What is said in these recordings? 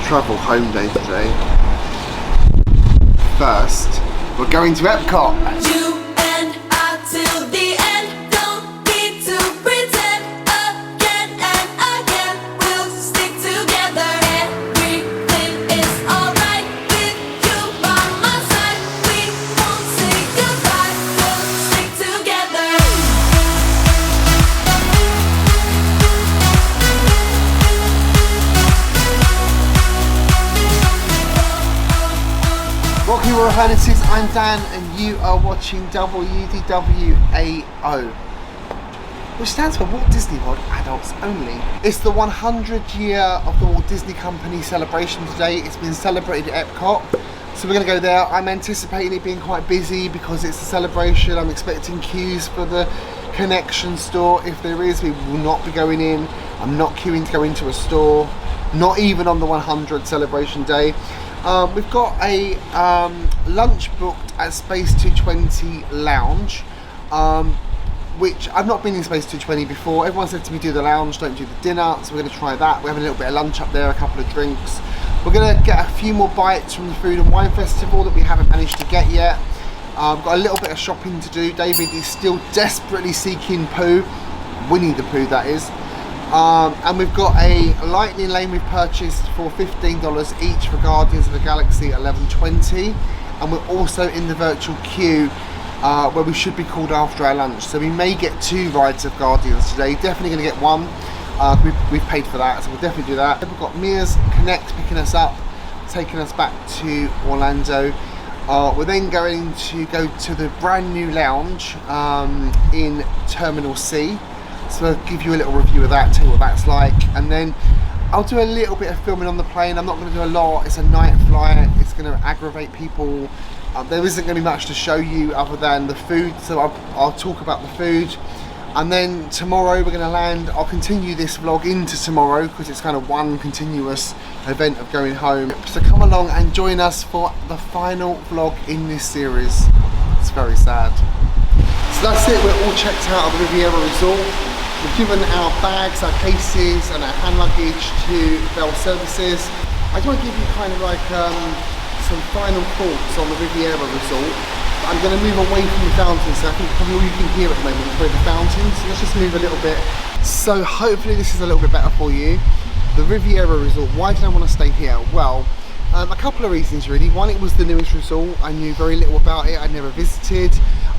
travel home day today. First, we're going to Epcot. You and I till the end, don't need to pretend again and again. We'll stick together. Everything is alright with you by my side. We won't say goodbye. We'll stick together. Welcome to Highnesses, I'm Dan and you are watching WDWAO, which stands for Walt Disney World Adults Only. It's the 100th year of the Walt Disney Company celebration today. It's been celebrated at Epcot, so we're going to go there. I'm anticipating it being quite busy because it's a celebration. I'm expecting queues for the connection store. If there is, we will not be going in. I'm not queuing to go into a store, not even on the 100th celebration day. We've got a lunch booked at Space 220 Lounge, which I've not been in Space 220 before. Everyone said to me do the lounge, don't do the dinner, so we're going to try that. We're having a little bit of lunch up there, a couple of drinks. We're going to get a few more bites from the Food and Wine Festival that we haven't managed to get yet. Got a little bit of shopping to do. David is still desperately seeking Pooh, Winnie the Pooh that is. And we've got a lightning lane we've purchased for $15 each for Guardians of the Galaxy 1120, and we're also in the virtual queue where we should be called after our lunch, so we may get 2 rides of Guardians today. Definitely going to get 1. We've paid for that, so we'll definitely do that. We've got Mia's Connect picking us up, taking us back to Orlando. We're then going to go to the brand new lounge in Terminal C. So I'll give you a little review of that, tell you what that's like, and then I'll do a little bit of filming on the plane. I'm not going to do a lot, it's a night flight, it's going to aggravate people. There isn't going to be much to show you other than the food, so I'll talk about the food. And then tomorrow we're going to land. I'll continue this vlog into tomorrow because it's kind of one continuous event of going home. So come along and join us for the final vlog in this series. It's very sad. So that's it, we're all checked out of the Riviera Resort. We've given our bags, our cases and our hand luggage to Bell Services. I just want to give you kind of like some final thoughts on the Riviera Resort. I'm going to move away from the fountains, so I think probably all you can hear at the moment is probably the fountains. So let's just move a little bit. So hopefully this is a little bit better for you. The Riviera Resort, why did I want to stay here? Well, a couple of reasons really. One, it was the newest resort. I knew very little about it, I'd never visited.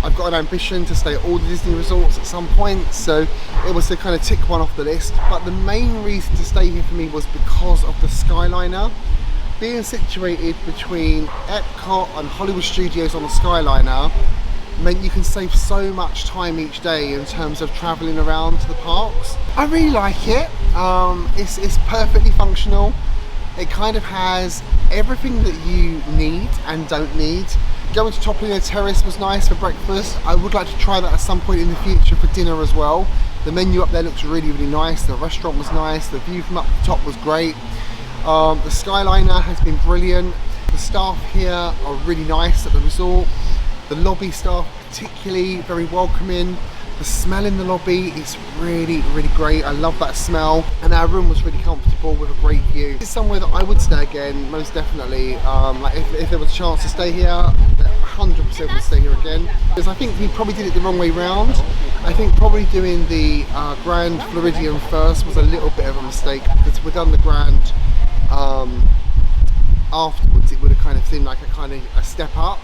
I've got an ambition to stay at all the Disney resorts at some point, so it was to kind of tick one off the list. But the main reason to stay here for me was because of the SkyLiner. Being situated between Epcot and Hollywood Studios on the SkyLiner meant you can save so much time each day in terms of travelling around to the parks. I really like it. It's perfectly functional. It kind of has everything that you need and don't need. Going to Topolino Terrace was nice for breakfast. I would like to try that at some point in the future for dinner as well. The menu up there looks really, really nice. The restaurant was nice. The view from up the top was great. The SkyLiner has been brilliant. The staff here are really nice at the resort. The lobby staff particularly very welcoming. The smell in the lobby is really, really great. I love that smell. And our room was really comfortable with a great view. It's somewhere that I would stay again, most definitely. Like if there was a chance to stay here, 100% would stay here again. Because I think we probably did it the wrong way round. I think probably doing the Grand Floridian first was a little bit of a mistake, because if we'd done the Grand afterwards, it would have kind of seemed like a step up.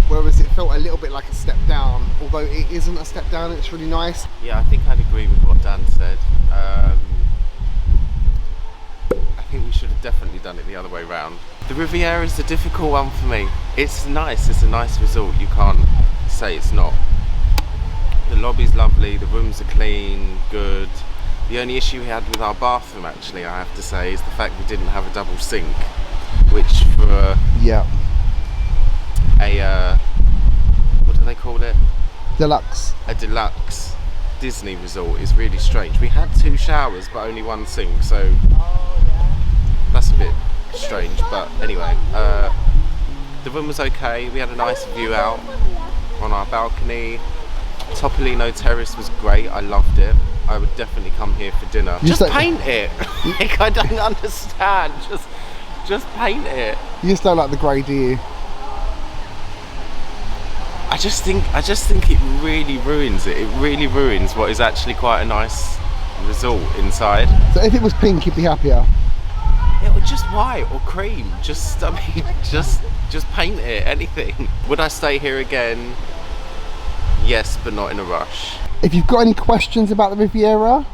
Whereas it felt a little bit like a step down, although it isn't a step down. It's really nice. Yeah, I think I'd agree with what Dan said. I think we should have definitely done it the other way round. The Riviera is a difficult one for me. It's nice, it's a nice resort, you can't say it's not. The lobby's lovely, the rooms are clean, good. The only issue we had with our bathroom, actually, I have to say, is the fact we didn't have a double sink, which for what do they call it? Deluxe. A deluxe Disney resort is really strange. We had 2 showers but only 1 sink, so that's a bit strange. But anyway, the room was okay. We had a nice view out on our balcony. Topolino Terrace was great. I loved it. I would definitely come here for dinner. Just paint it. Like, I don't understand. Just Just paint it. You just don't like the grey, do you? I just think it really ruins it. It really ruins what is actually quite a nice resort inside. So if it was pink, you'd be happier? It was just white or cream. Just, I mean, just paint it, anything. Would I stay here again? Yes, but not in a rush. If you've got any questions about the Riviera,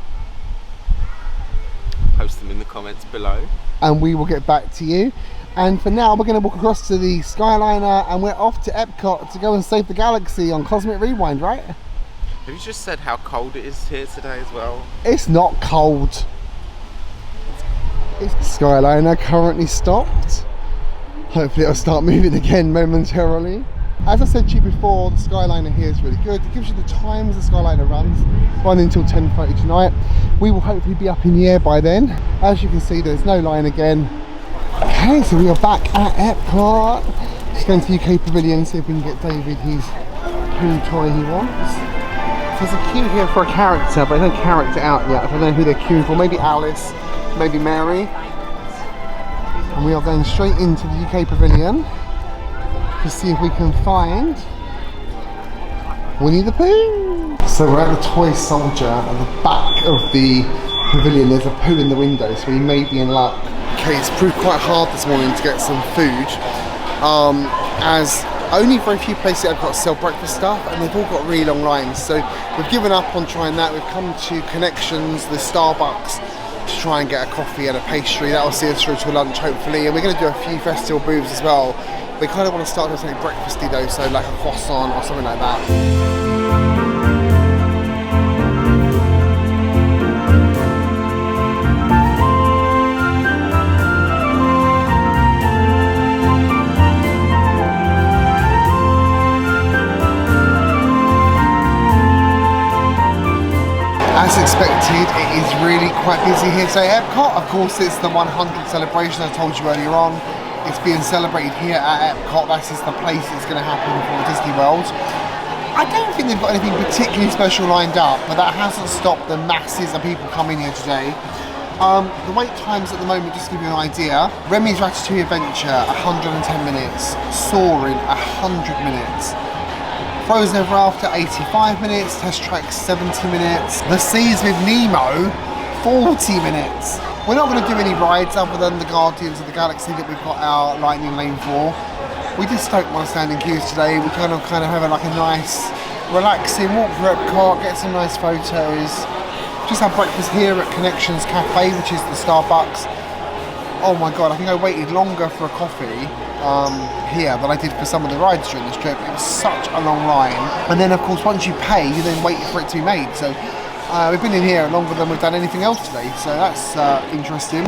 Post them in the comments below. and we will get back to you. And for now, we're going to walk across to the SkyLiner and we're off to Epcot to go and save the galaxy on Cosmic Rewind, right? Have you just said how cold it is here today as well? It's not cold. It's SkyLiner currently stopped. Hopefully it'll start moving again momentarily. As I said to you before, the SkyLiner here is really good. It gives you the times the SkyLiner runs, running until 10:30 tonight. We will hopefully be up in the air by then. As you can see, there's no line again. Okay, so we are back at Epcot. Just going to the UK Pavilion, see if we can get David his poo toy he wants. There's a queue here for a character, but there's no character out yet. I don't know who they're queuing for. Maybe Alice, maybe Mary. And we are going straight into the UK Pavilion to see if we can find Winnie the Pooh. So we're at the Toy Soldier at the back of the pavilion. There's a poo in the window, so we may be in luck. Okay, it's proved quite hard this morning to get some food, as only very few places have got to sell breakfast stuff, and they've all got really long lines. So we've given up on trying that. We've come to Connections, the Starbucks, to try and get a coffee and a pastry. That will see us through to lunch, hopefully. And we're going to do a few festival booths as well. We kind of want to start doing something breakfasty though, so like a croissant or something like that. As expected, it is really quite busy here today at Epcot. Of course, it's the 100th celebration I told you earlier on. It's being celebrated here at Epcot. That is the place it's going to happen for Disney World. I don't think they've got anything particularly special lined up, but that hasn't stopped the masses of people coming here today. The wait times at the moment, just to give you an idea, Remy's Ratatouille Adventure, 110 minutes. Soarin', 100 minutes. Frozen Ever After, 85 minutes. Test Track, 70 minutes. The Seas with Nemo, 40 minutes. We're not going to do any rides other than the Guardians of the Galaxy that we've got our lightning lane for. We just don't want to stand in queues today. We're kind of having like a nice, relaxing walk through Epcot, get some nice photos. Just had breakfast here at Connections Cafe, which is the Starbucks. Oh my god, I think I waited longer for a coffee here than I did for some of the rides during this trip. It was such a long line. And then of course once you pay, you then wait for it to be made. So we've been in here longer than we've done anything else today, so that's interesting.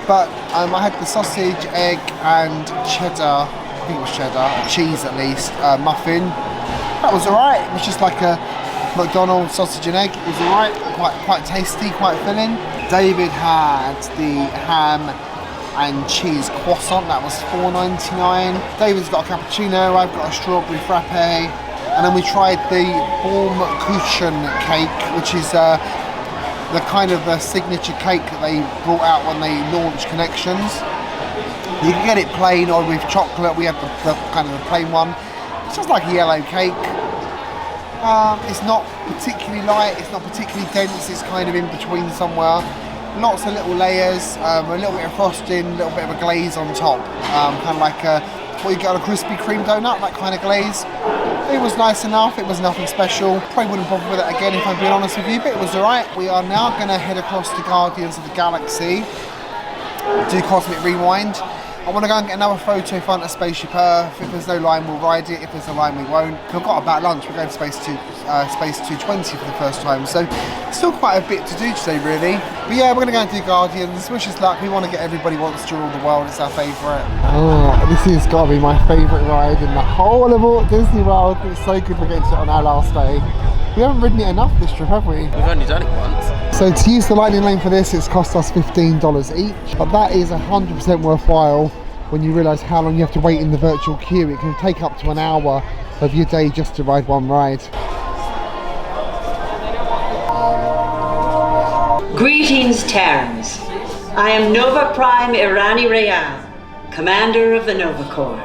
But I had the sausage, egg and cheddar, I think it was cheddar, cheese at least, muffin. That was alright. It was just like a McDonald's sausage and egg. It was alright, quite tasty, quite filling. David had the ham and cheese croissant, that was $4.99. David's got a cappuccino, I've got a strawberry frappe. And then we tried the Kuche cake, which is the kind of the signature cake that they brought out when they launched Connections. You can get it plain or with chocolate. We had the kind of the plain one. It's just like a yellow cake. It's not particularly light, it's not particularly dense, it's kind of in between somewhere. Lots of little layers, a little bit of frosting, a little bit of a glaze on top. Kind of like what you get on a Krispy Kreme donut, that kind of glaze. It was nice enough, it was nothing special. Probably wouldn't bother with it again if I'm being honest with you, but it was alright. We are now going to head across to Guardians of the Galaxy, do Cosmic Rewind. I want to go and get another photo in front of Spaceship Earth. If there's no line, we'll ride it. If there's a line, we won't. We've got about lunch. We're going to Space 220 for the first time. So still quite a bit to do today, really. But yeah, we're going to go and do Guardians. Wish us luck. We want to get Everybody Wants to Rule the World. It's our favourite. Oh, this has got to be my favourite ride in the whole of Walt Disney World. It's so good we're getting to it on our last day. We haven't ridden it enough this trip, have we? We've only done it once. So to use the lightning lane for this, it's cost us $15 each. But that is 100% worthwhile when you realise how long you have to wait in the virtual queue. It can take up to an hour of your day just to ride one ride. Greetings, Terrans. I am Nova Prime Irani Rayan, Commander of the Nova Corps.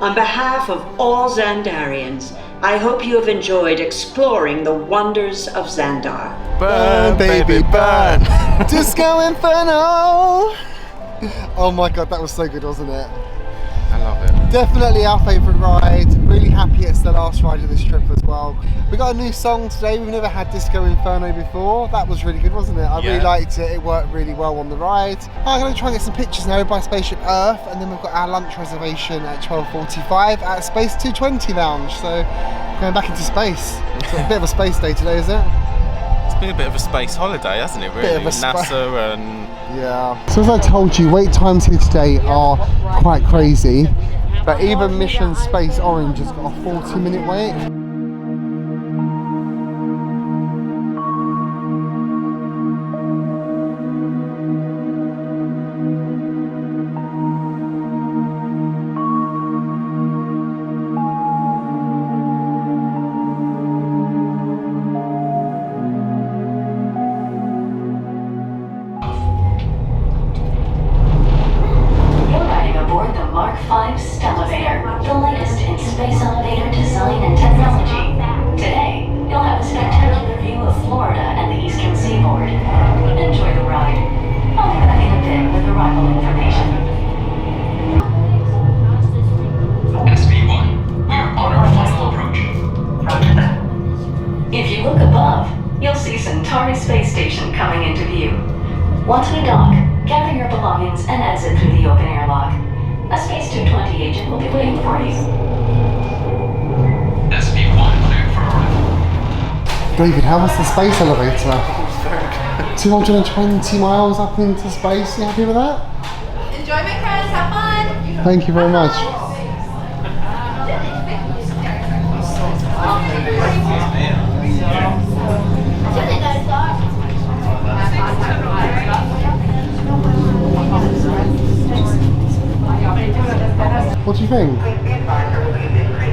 On behalf of all Xandarians, I hope you have enjoyed exploring the wonders of Xandar. Burn, baby, burn! Disco Inferno! Oh my god, that was so good, wasn't it? I love it. Definitely our favourite ride. Really happy it's the last ride of this trip as well. We got a new song today. We've never had Disco Inferno before. That was really good, wasn't it? I really liked it. It worked really well on the ride. I'm going to try and get some pictures now by Spaceship Earth, and then we've got our lunch reservation at 12:45 at Space 220 Lounge. So going back into space. It's a bit of a space day today, is it? It's been a bit of a space holiday, hasn't it, really? Bit of a NASA and... Yeah. So as I told you, wait times here today are quite crazy. But even Mission Space Orange has got a 40-minute wait. Once we dock, gather your belongings and exit through the open air lock. A Space 220 agent will be waiting for you. SB1 cleared for arrival. David, how was the space elevator? 220 miles up into space. You happy with that? Enjoyment, friends. Have fun. Thank you very much. What do you think?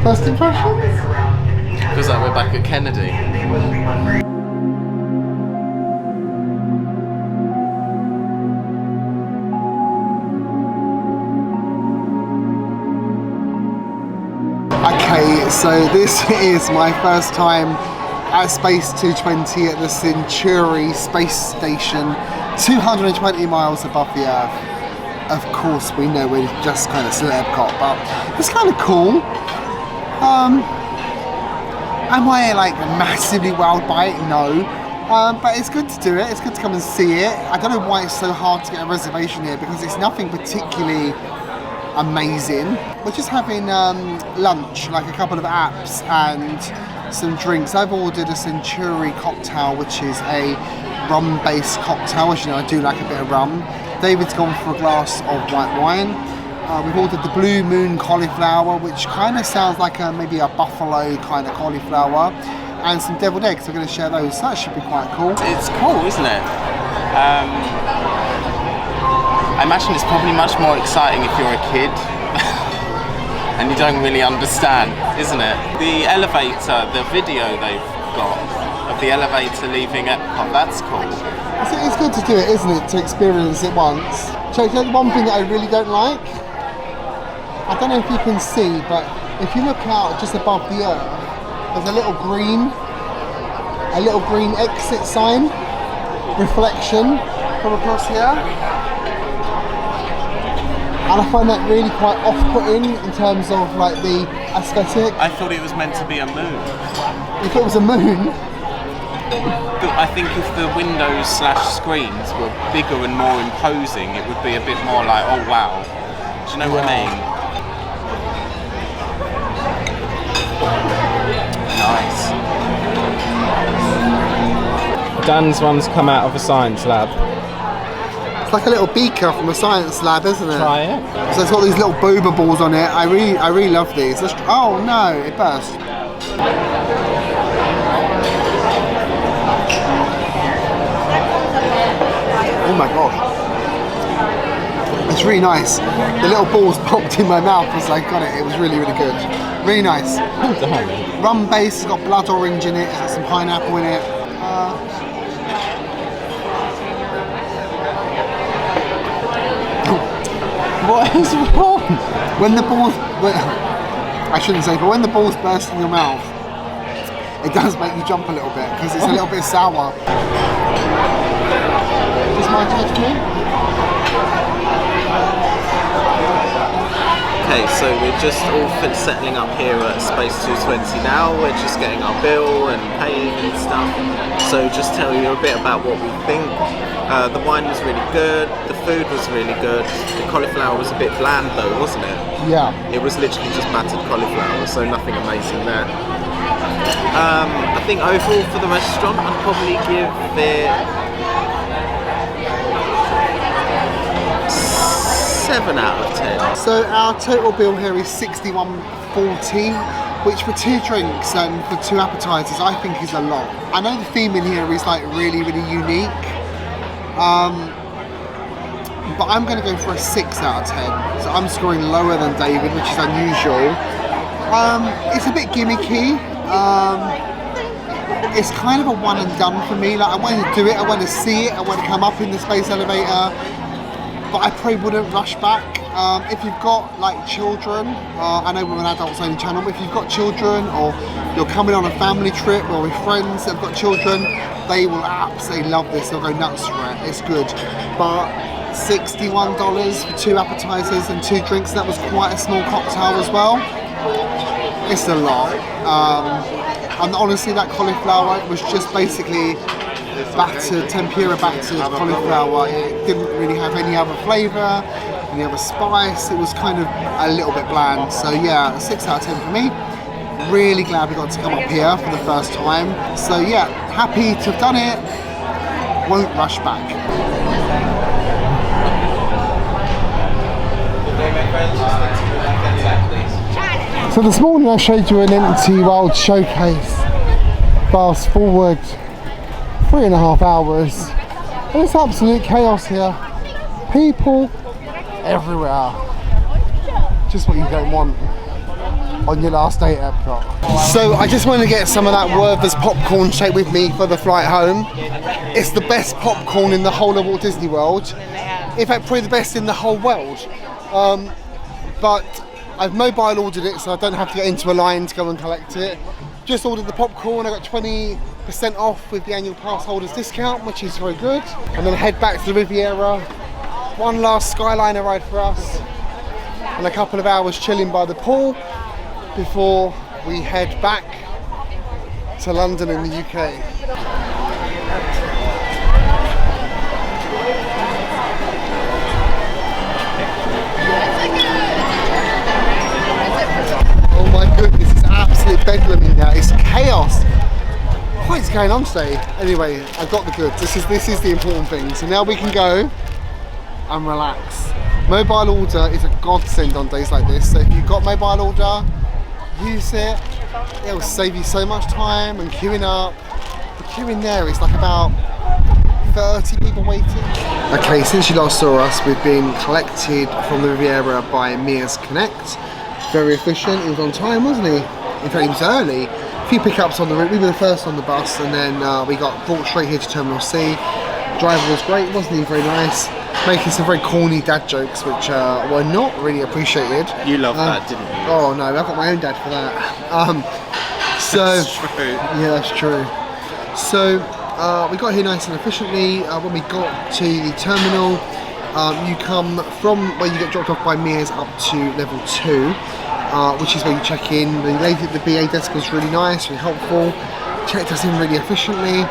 First impression? Feels like we're back at Kennedy. Okay, so this is my first time at Space 220 at the Centauri Space Station, 220 miles above the Earth. Of course, we know we're just kind of still at Epcot, but it's kind of cool. Am I like massively wowed by it? No. But it's good to do it. It's good to come and see it. I don't know why it's so hard to get a reservation here, because it's nothing particularly amazing. We're just having lunch, like a couple of apps and some drinks. I've ordered a Centauri cocktail, which is a rum-based cocktail. As you know, I do like a bit of rum. David's gone for a glass of white wine. We've ordered the Blue Moon cauliflower, which kind of sounds like maybe a buffalo kind of cauliflower, and some deviled eggs. We're going to share those, so that should be quite cool. It's cool, isn't it? I imagine it's probably much more exciting if you're a kid and you don't really understand, isn't it? The elevator, the video they've got of the elevator leaving Epcot, that's cool. It's good to do it, isn't it? To experience it once. So the one thing that I really don't like, I don't know if you can see, but if you look out just above the Earth, there's a little green exit sign, reflection from across here. And I find that really quite off-putting in terms of like the aesthetic. I thought it was meant to be a moon. You thought it was a moon? I think if the windows / screens were bigger and more imposing, it would be a bit more like, oh wow. Do you know what I mean? Nice. Dan's one's come out of a science lab. It's like a little beaker from a science lab, isn't it? Try it. So it's got these little boba balls on it. I really love these. Oh no, it burst. Oh my gosh. It's really nice. The little balls popped in my mouth as I got it. It was really, really good. Really nice. Rum base, it's got blood orange in it, it's got some pineapple in it. What is wrong? When the balls, I shouldn't say, but when the balls burst in your mouth, it does make you jump a little bit because it's a little bit sour. Is my judge me? Okay, so we're just all settling up here at Space 220 now. We're just getting our bill and paying and stuff. So just tell you a bit about what we think. The wine was really good, the food was really good. The cauliflower was a bit bland though, wasn't it? Yeah. It was literally just battered cauliflower, so nothing amazing there. I think overall for the restaurant, I'd probably give it 7 out of 10. So our total bill here is $61.40, which for 2 drinks and for 2 appetizers I think is a lot. I know the theme in here is like really, really unique. But I'm going to go for a 6 out of 10. So I'm scoring lower than David, which is unusual. It's a bit gimmicky. It's kind of a one and done for me. Like I want to do it, I want to see it, I want to come up in the space elevator. But I probably wouldn't rush back. If you've got like children, I know we're an adults only channel, but if you've got children or you're coming on a family trip or with friends that have got children, they will absolutely love this. They'll go nuts for it. It's good. But $61 for 2 appetizers and 2 drinks. That was quite a small cocktail as well. It's a lot. And honestly, that cauliflower was just basically battered, tempura battered cauliflower. It didn't really have any other flavour, any other spice. It was kind of a little bit bland. So yeah, 6 out of 10 for me. Really glad we got to come up here for the first time. So yeah, happy to have done it. Won't rush back. So this morning I showed you an empty world showcase. Fast forward 3.5 hours. And it's absolute chaos here. People everywhere. Just what you don't want on your last day at Epcot. So I just want to get some of that Werther's popcorn shake with me for the flight home. It's the best popcorn in the whole of Walt Disney World. In fact, probably the best in the whole world. But I've mobile ordered it, so I don't have to get into a line to go and collect it. Just ordered the popcorn. I got 20% off with the annual pass holders discount, which is very good. And then head back to the Riviera. One last SkyLiner ride for us, and a couple of hours chilling by the pool before we head back to London in the UK. Oh my goodness, it's absolute bedlam in there. It's chaos. What is going on today? Anyway, I've got the goods. This is the important thing. So now we can go and relax. Mobile order is a godsend on days like this. So if you've got mobile order, use it. It will save you so much time and queuing up. The queue in there is like about 30 people waiting. Okay, since you last saw us, we've been collected from the Riviera by Mia's Connect. Very efficient. He was on time, wasn't he? In fact, he was early. A few pickups on the route. We were the first on the bus, and then we got brought straight here to Terminal C. Driver was great, wasn't he? Very nice. Making some very corny dad jokes, which were not really appreciated. You loved that, didn't you? Oh no, I've got my own dad for that. That's true. Yeah, that's true. So we got here nice and efficiently. When we got to the terminal, you come from where you get dropped off by Mia's up to level 2, which is where you check in. The lady at the BA desk was really nice, really helpful. Checked us in really efficiently.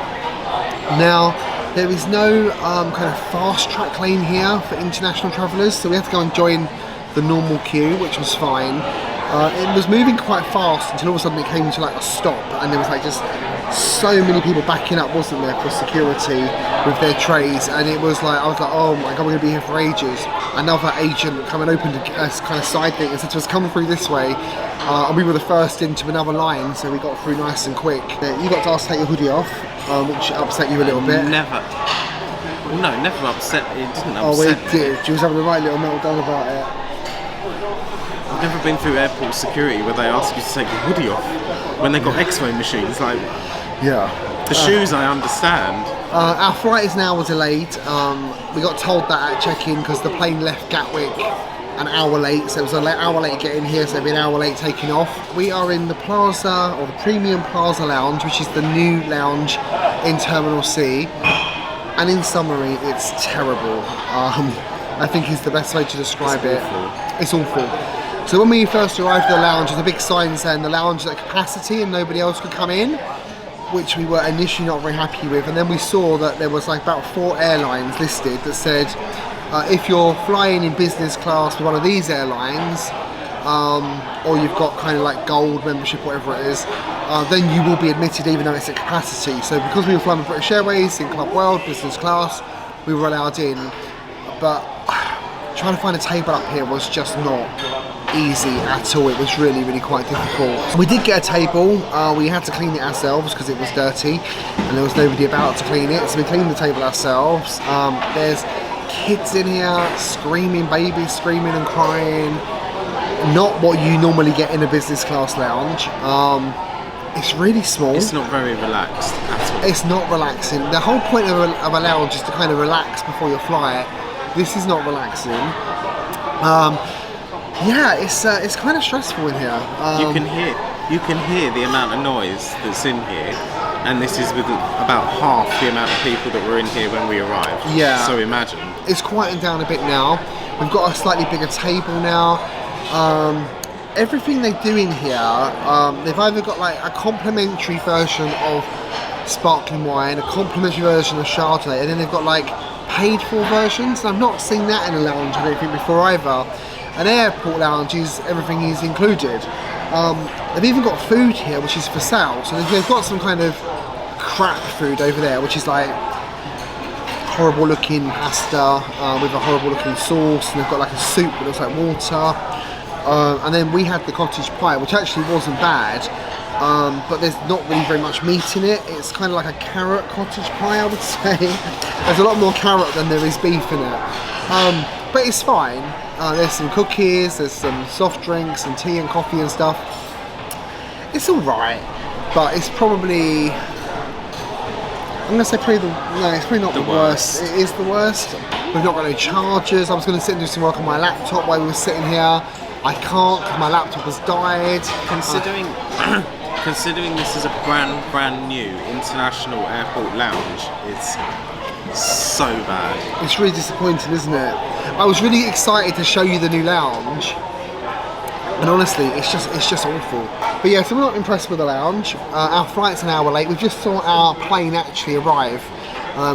Now, there is no kind of fast track lane here for international travellers, so we had to go and join the normal queue, which was fine. It was moving quite fast until all of a sudden it came to like a stop, and there was like just so many people backing up, wasn't there, for security with their trays, and it was like, I was like, oh my god, we're gonna be here for ages. Another agent come and opened a kind of side thing and said to us, come through this way, and we were the first into another line, so we got through nice and quick. You got to ask to take your hoodie off, which upset you a little bit. Never. No, never upset. It didn't upset. Oh, it did. She was having a right little meltdown about it. I've never been through airport security where they ask you to take your hoodie off when they've got X-ray machines. Like, yeah. The shoes, I understand. Our flight is now delayed. We got told that at check-in because the plane left Gatwick an hour late, so it was an hour late getting here, so it'll be an hour late taking off. We are in the Plaza, or the Premium Plaza Lounge, which is the new lounge in Terminal C. And in summary, it's terrible. I think is the best way to describe it. It's awful. So when we first arrived at the lounge, there's a big sign saying the lounge is at capacity and nobody else could come in, which we were initially not very happy with. And then we saw that there was like about 4 airlines listed that said, if you're flying in business class with one of these airlines, or you've got kind of like gold membership, whatever it is, then you will be admitted even though it's at capacity. So because we were flying with British Airways in Club World business class, we were allowed in. But trying to find a table up here was just not easy at all. It was really, really quite difficult. We did get a table. We had to clean it ourselves because it was dirty and there was nobody about to clean it, so we cleaned the table ourselves. There's kids in here screaming, babies screaming and crying. Not what you normally get in a business class lounge. It's really small. It's not very relaxed at all. It's not relaxing. The whole point of a lounge is to kind of relax before your flight. This is not relaxing. Yeah, it's kind of stressful in here. You can hear the amount of noise that's in here, and this is with about half the amount of people that were in here when we arrived. Yeah. So imagine. It's quieting down a bit now. We've got a slightly bigger table now. Everything they do in here, they've either got like a complimentary version of sparkling wine, a complimentary version of Chardonnay, and then they've got like paid for versions. And I've not seen that in a lounge, I don't think, before either. An airport lounge is everything is included. They've even got food here which is for sale. So they've got some kind of crap food over there, which is like horrible looking pasta with a horrible looking sauce, and they've got like a soup that looks like water. And then we had the cottage pie, which actually wasn't bad, but there's not really very much meat in it. It's kind of like a carrot cottage pie, I would say. There's a lot more carrot than there is beef in it. But it's fine. There's some cookies, there's some soft drinks and tea and coffee and stuff. It's alright, but it's probably, I'm going to say probably it's probably not the worst. It is the worst. We've not got any chargers. I was going to sit and do some work on my laptop while we were sitting here. I can't because my laptop has died. Considering this is a brand new international airport lounge, it's so bad. It's really disappointing, isn't it? I was really excited to show you the new lounge, and honestly, it's just awful. But yeah, so we're not impressed with the lounge. Our flight's an hour late. We just saw our plane actually arrive.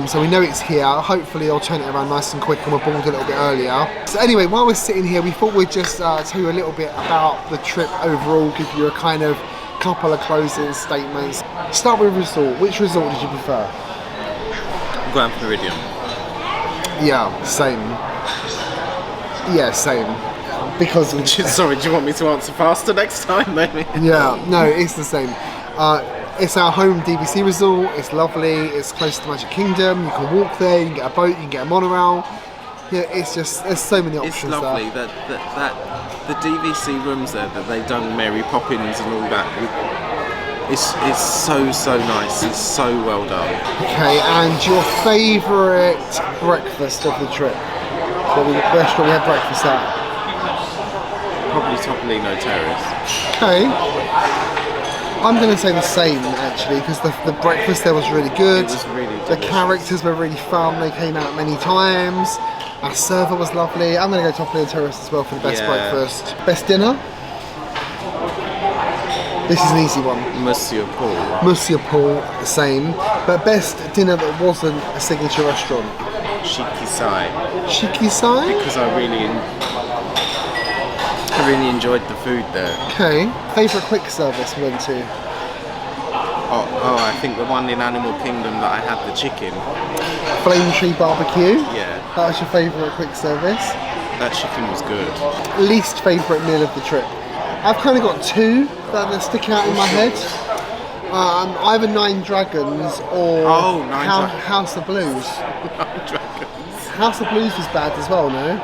So we know it's here. Hopefully they'll turn it around nice and quick and we're board a little bit earlier. So anyway, while we're sitting here, we thought we'd just tell you a little bit about the trip overall, give you a kind of couple of closing statements. Start with resort. Which resort did you prefer? Grand Floridian. Yeah, same. Yeah, same. Because Sorry, do you want me to answer faster next time, maybe? yeah, no, it's the same. It's our home DVC resort. It's lovely. It's close to Magic Kingdom. You can walk there. You can get a boat. You can get a monorail. Yeah, it's just there's so many options. It's lovely there. that the DVC rooms there that they've done Mary Poppins and all that. It's so nice. It's so well done. Okay, and your favourite breakfast of the trip? Where should we have breakfast at? Probably Topolino Terrace. Okay. I'm going to say the same actually, because the breakfast there was really good. It was really the characters were really fun. They came out many times. Our server was lovely. I'm going to go Topolino Terrace as well for the best breakfast. Best dinner? This is an easy one. Monsieur Paul. Monsieur Paul, same. But best dinner that wasn't a signature restaurant? Shiki Sai. Shiki Sai? Because I really enjoyed the food there. Okay. Favourite quick service we went to? Oh, I think the one in Animal Kingdom that I had the chicken. Flame Tree Barbecue? Yeah. That was your favourite quick service? That chicken was good. Least favourite meal of the trip? I've kind of got two that stick out in my head. Either Nine Dragons or House of Blues. Nine Dragons. House of Blues was bad as well, no?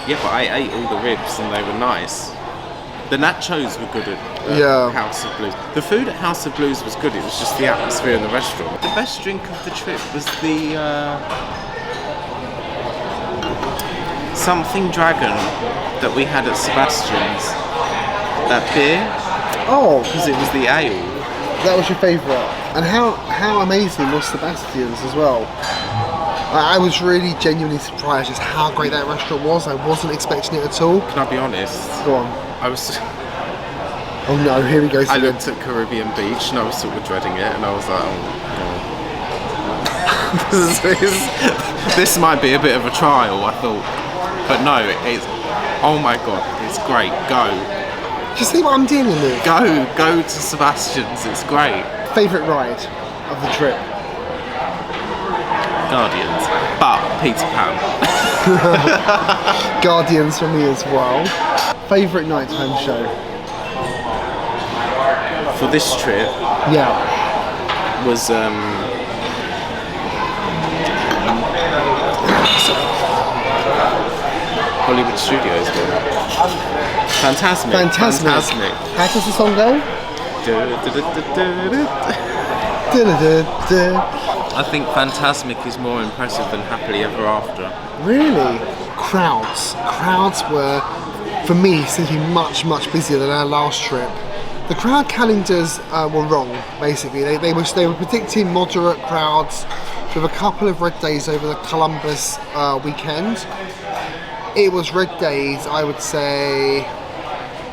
Yeah, but I ate all the ribs and they were nice. The nachos were good at House of Blues. The food at House of Blues was good, it was just the atmosphere in the restaurant. The best drink of the trip was the something dragon that we had at Sebastian's. That beer, Oh, because it was the ale. that was your favourite. And how amazing was Sebastian's as well. I was really genuinely surprised just how great that restaurant was. I wasn't expecting it at all. Can I be honest? Go on. I was. Oh no, here we go. I looked at Caribbean Beach and I was sort of dreading it, and I was like, oh, this might be a bit of a trial, I thought. But no, it's. Oh my god, it's great. Go. Do you see what I'm dealing with? Go to Sebastian's, it's great. Favourite ride of the trip? Guardians, but Peter Pan. Guardians for me as well. Favourite nighttime show? For this trip Yeah. was Hollywood Studios one. Fantastic. How does the song go? I think Fantasmic is more impressive than Happily Ever After. Really? Crowds were, for me, simply much busier than our last trip. The crowd calendars were wrong, basically. They were predicting moderate crowds with a couple of red days over the Columbus weekend. It was red days, I would say,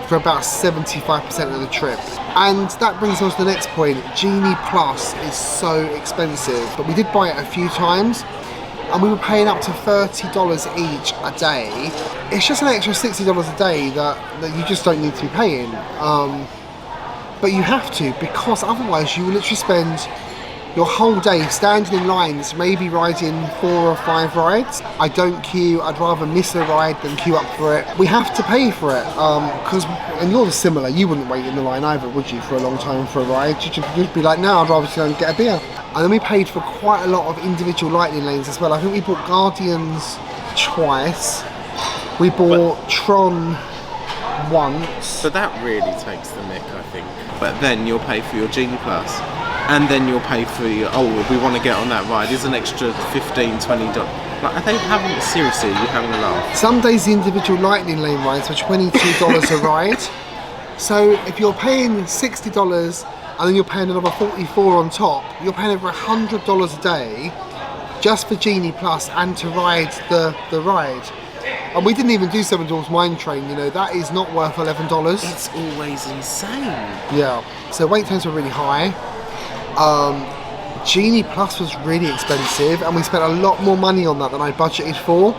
for about 75% of the trip. And that brings us to the next point. Genie Plus is so expensive, but we did buy it a few times and we were paying up to $30 each a day. It's just an extra $60 a day that you just don't need to be paying. But you have to, because otherwise you will literally spend your whole day standing in lines, maybe riding 4 or 5 rides. I don't queue, I'd rather miss a ride than queue up for it. We have to pay for it, and you're similar, you wouldn't wait in the line either, would you, for a long time for a ride? You'd be like, no, I'd rather just go and get a beer. And then we paid for quite a lot of individual lightning lanes as well. I think we bought Guardians twice, we bought Tron once. But that really takes the mick, I think. But then you'll pay for your Genie Plus. And then you'll pay for your, we want to get on that ride. It's an extra $15, $20. Like, I think seriously, you're having a laugh. Some days the individual lightning lane rides were $22 a ride. So if you're paying $60 and then you're paying another $44 on top, you're paying over $100 a day just for Genie Plus and to ride the ride. And we didn't even do Seven Dwarfs Mine Train, you know, that is not worth $11. It's always insane. Yeah, so wait times were really high. Genie Plus was really expensive and we spent a lot more money on that than I budgeted for,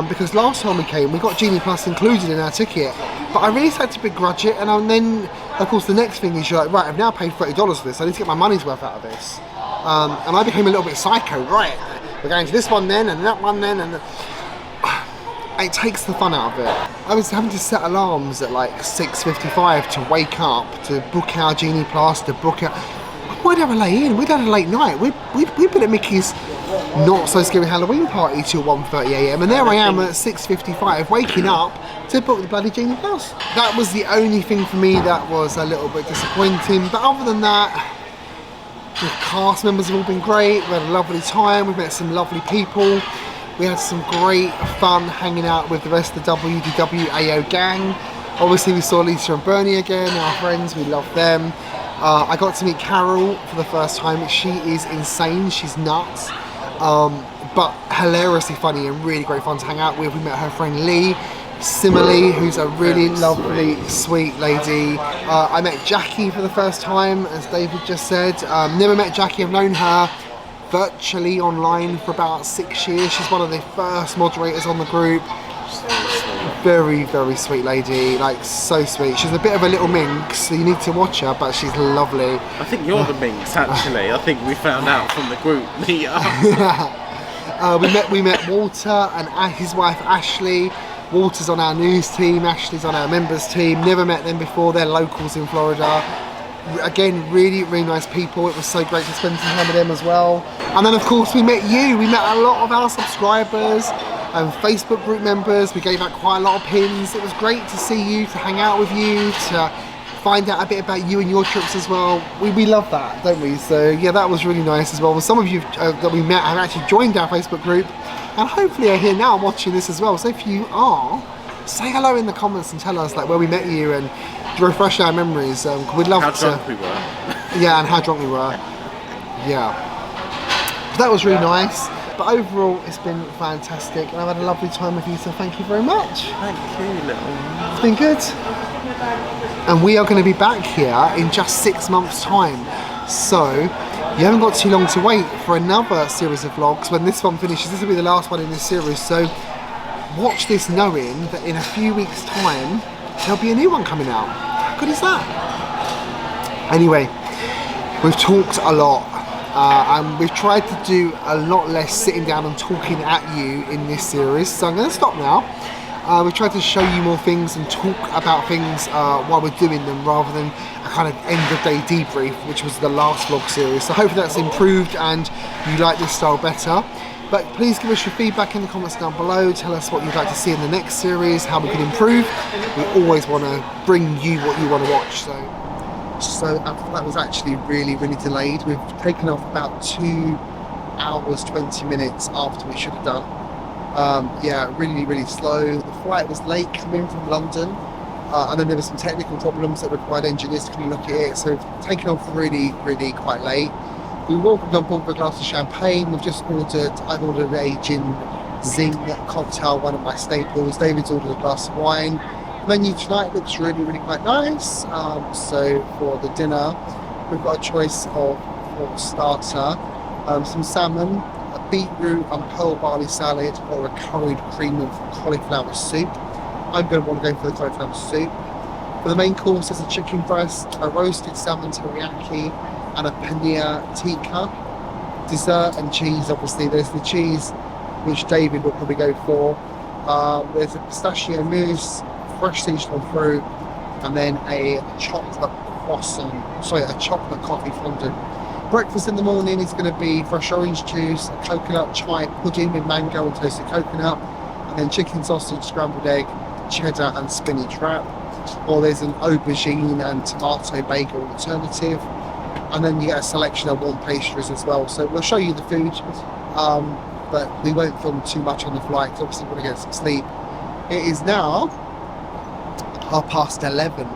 because last time we came we got Genie Plus included in our ticket, but I really had to begrudge it. And then of course the next thing is you're like, right, I've now paid $30 for this, I need to get my money's worth out of this, and I became a little bit psycho. Right, we're going to this one then and that one then, and it takes the fun out of it. I was having to set alarms at like 6:55 to wake up, to book our Genie Plus, to book it. We'd have a lay in, we'd had a late night. We'd been at Mickey's Not So Scary Halloween party till 1:30 AM, and there I am at 6:55 waking up to book the bloody Genie Plus. That was the only thing for me that was a little bit disappointing, but other than that, the cast members have all been great. We had a lovely time, we met some lovely people. We had some great fun hanging out with the rest of the WDWAO gang. Obviously we saw Lisa and Bernie again, our friends, we love them. I got to meet Carol for the first time. She is insane, she's nuts, but hilariously funny and really great fun to hang out with. We met her friend Lee, Simile, who's a really lovely, sweet lady. I met Jackie for the first time, as David just said. Never met Jackie, I've known her virtually online for about 6 years. She's one of the first moderators on the group. Very, very sweet lady, like so sweet. She's a bit of a little minx, so you need to watch her, but she's lovely. I think you're the minx, actually. I think we found out from the group meetup. We met Walter and his wife Ashley. Walter's on our news team, Ashley's on our members team. Never met them before, they're locals in Florida. Again, really, really nice people. It was so great to spend some time with them as well. And then of course we met you. We met a lot of our subscribers and Facebook group members. We gave out quite a lot of pins. It was great to see you, to hang out with you, to find out a bit about you and your trips as well. We love that, don't we? So yeah, that was really nice as well. Some of you that we met have actually joined our Facebook group, and hopefully are here now watching this as well. So if you are, say hello in the comments and tell us like where we met you and refresh our memories. We'd love How to. drunk we were. Yeah, and how drunk we were. Yeah. But that was really nice. But overall, it's been fantastic, and I've had a lovely time with you, so thank you very much. Thank you, little. It's been good. And we are going to be back here in just 6 months' time. So, you haven't got too long to wait for another series of vlogs. When this one finishes, this will be the last one in this series. So, watch this knowing that in a few weeks' time, there'll be a new one coming out. How good is that? Anyway, we've talked a lot. And we've tried to do a lot less sitting down and talking at you in this series, so I'm going to stop now. We've tried to show you more things and talk about things while we're doing them, rather than a kind of end of day debrief, which was the last vlog series. So hopefully that's improved and you like this style better. But please give us your feedback in the comments down below. Tell us what you'd like to see in the next series, how we can improve. We always want to bring you what you want to watch. So that was actually really, really delayed. We've taken off about 2 hours, 20 minutes after we should have done. Yeah, really, really slow. The flight was late coming from London. And then there were some technical problems that required engineers to come and look at it. So we've taken off really, really quite late. We welcomed on board with a glass of champagne. I've ordered a gin zing cocktail, one of my staples. David's ordered a glass of wine. The menu tonight looks really, really quite nice. So for the dinner, we've got a choice of, for starter, some salmon, a beetroot and pearl barley salad, or a curried cream of cauliflower soup. I'm going to want to go for the cauliflower soup. For the main course, there's a chicken breast, a roasted salmon teriyaki, and a paneer tikka. Dessert and cheese, obviously. There's the cheese, which David will probably go for. There's a pistachio mousse, fresh seasonal fruit, and then a chocolate coffee fondant. Breakfast in the morning is going to be fresh orange juice, a coconut chai pudding with mango and toasted coconut, and then chicken sausage, scrambled egg, cheddar and spinach wrap. Or there's an aubergine and tomato bagel alternative, and then you get a selection of warm pastries as well. So we'll show you the food, but we won't film too much on the flight, obviously we're going to get some sleep. It is now 11:30,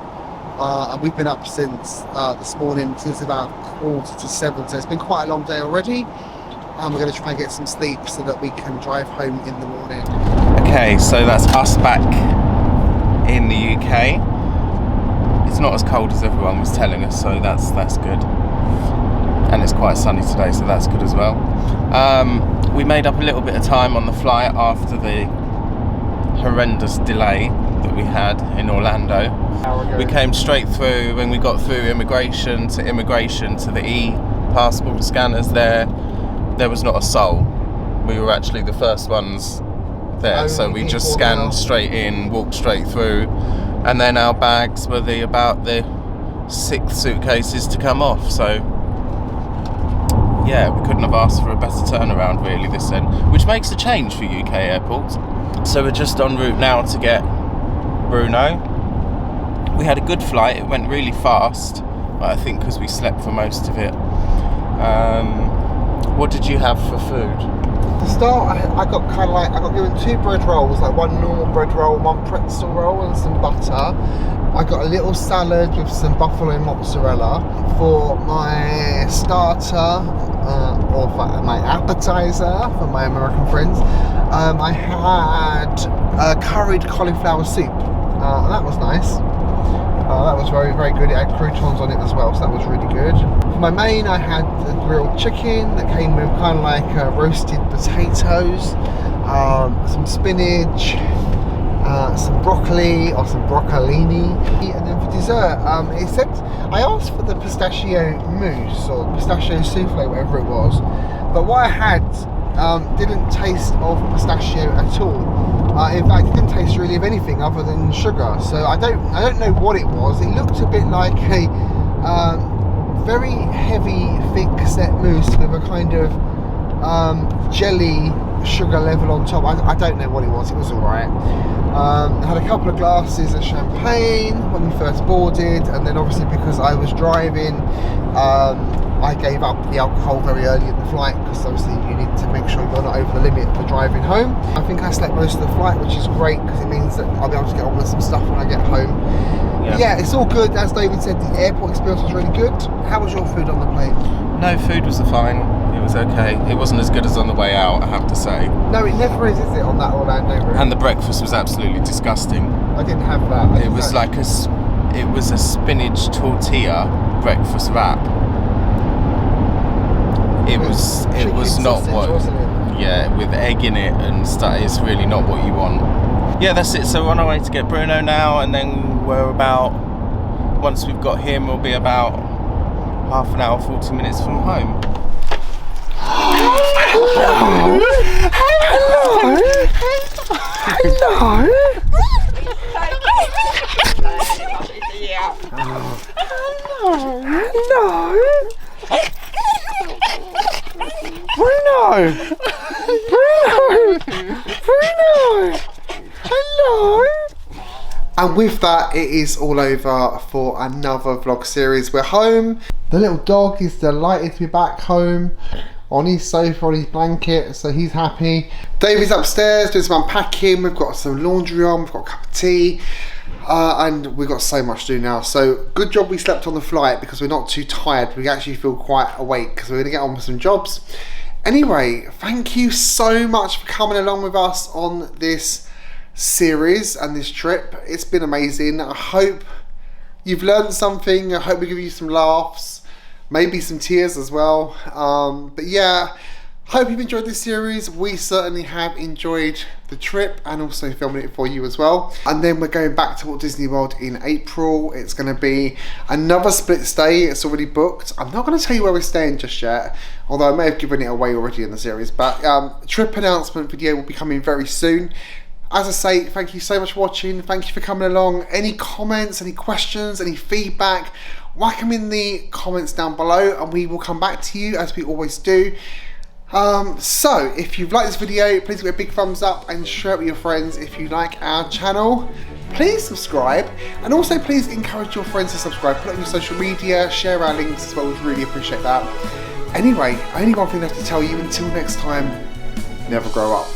and we've been up since this morning, since about 6:45, so it's been quite a long day already, and we're going to try and get some sleep so that we can drive home in the morning. Okay, so that's us back in the UK. It's not as cold as everyone was telling us, so that's good, and it's quite sunny today, so that's good as well. We made up a little bit of time on the flight after the horrendous delay that we had in Orlando. We came straight through. When we got through immigration to the e-passport scanners, there was not a soul. We were actually the first ones there, so we just scanned straight in, walked straight through, and then our bags were about the 6th suitcases to come off. So yeah, we couldn't have asked for a better turnaround really this end, which makes a change for UK airports. So we're just en route now to get Bruno. We had a good flight, it went really fast, but I think because we slept for most of it. What did you have for food? To start, I got given 2 bread rolls, like one normal bread roll, one pretzel roll and some butter. I got a little salad with some buffalo mozzarella. For my starter, or for my appetizer, for my American friends, I had a curried cauliflower soup, and that was nice. That was very, very good. It had croutons on it as well, so that was really good. For my main, I had the grilled chicken that came with kind of like roasted potatoes, some spinach, some broccoli or some broccolini, and then for dessert, I asked for the pistachio mousse or pistachio souffle, whatever it was, but what I had didn't taste of pistachio at all. In fact, it didn't taste really of anything other than sugar. So I don't know what it was. It looked a bit like a very heavy, thick set mousse with a kind of jelly sugar level on top. I don't know what it was. It was all right. Had a couple of glasses of champagne when we first boarded, and then obviously because I was driving, I gave up the alcohol very early in the flight because obviously you need to make sure you're not over the limit for driving home. I think I slept most of the flight, which is great because it means that I'll be able to get on with some stuff when I get home. Yeah, it's all good. As David said, the airport experience was really good. How was your food on the plane? No, food was fine. It was okay. It wasn't as good as on the way out, I have to say. No, it never is it, on that Orlando route? And the breakfast was absolutely disgusting. I didn't have that. It was like it was a spinach tortilla breakfast wrap. It was not sausage, what. wasn't it? Yeah, with egg in it and stuff. It's really not what you want. Yeah, that's it. So we're on our way to get Bruno now, and then we're about. Once we've got him, we'll be about half an hour, 40 minutes from home. Hello. Bruno! Hello! And with that, it is all over for another vlog series. We're home. The little dog is delighted to be back home on his sofa, on his blanket, so he's happy. David's upstairs doing some unpacking. We've got some laundry on, we've got a cup of tea, and we've got so much to do now. So good job we slept on the flight because we're not too tired. We actually feel quite awake because we're going to get on with some jobs. Anyway, thank you so much for coming along with us on this series and this trip. It's been amazing. I hope you've learned something. I hope we give you some laughs, maybe some tears as well. But yeah, hope you've enjoyed this series. We certainly have enjoyed the trip and also filming it for you as well. And then we're going back to Walt Disney World in April. It's going to be another split stay. It's already booked. I'm not going to tell you where we're staying just yet, although I may have given it away already in the series. But trip announcement video will be coming very soon. As I say, thank you so much for watching. Thank you for coming along. Any comments, any questions, any feedback, whack them in the comments down below and we will come back to you as we always do. So if you've liked this video, please give it a big thumbs up and share it with your friends. If you like our channel, please subscribe, and also please encourage your friends to subscribe. Put it on your social media, share our links as well. We'd really appreciate that. Anyway, only one thing left to tell you. Until next time, never grow up.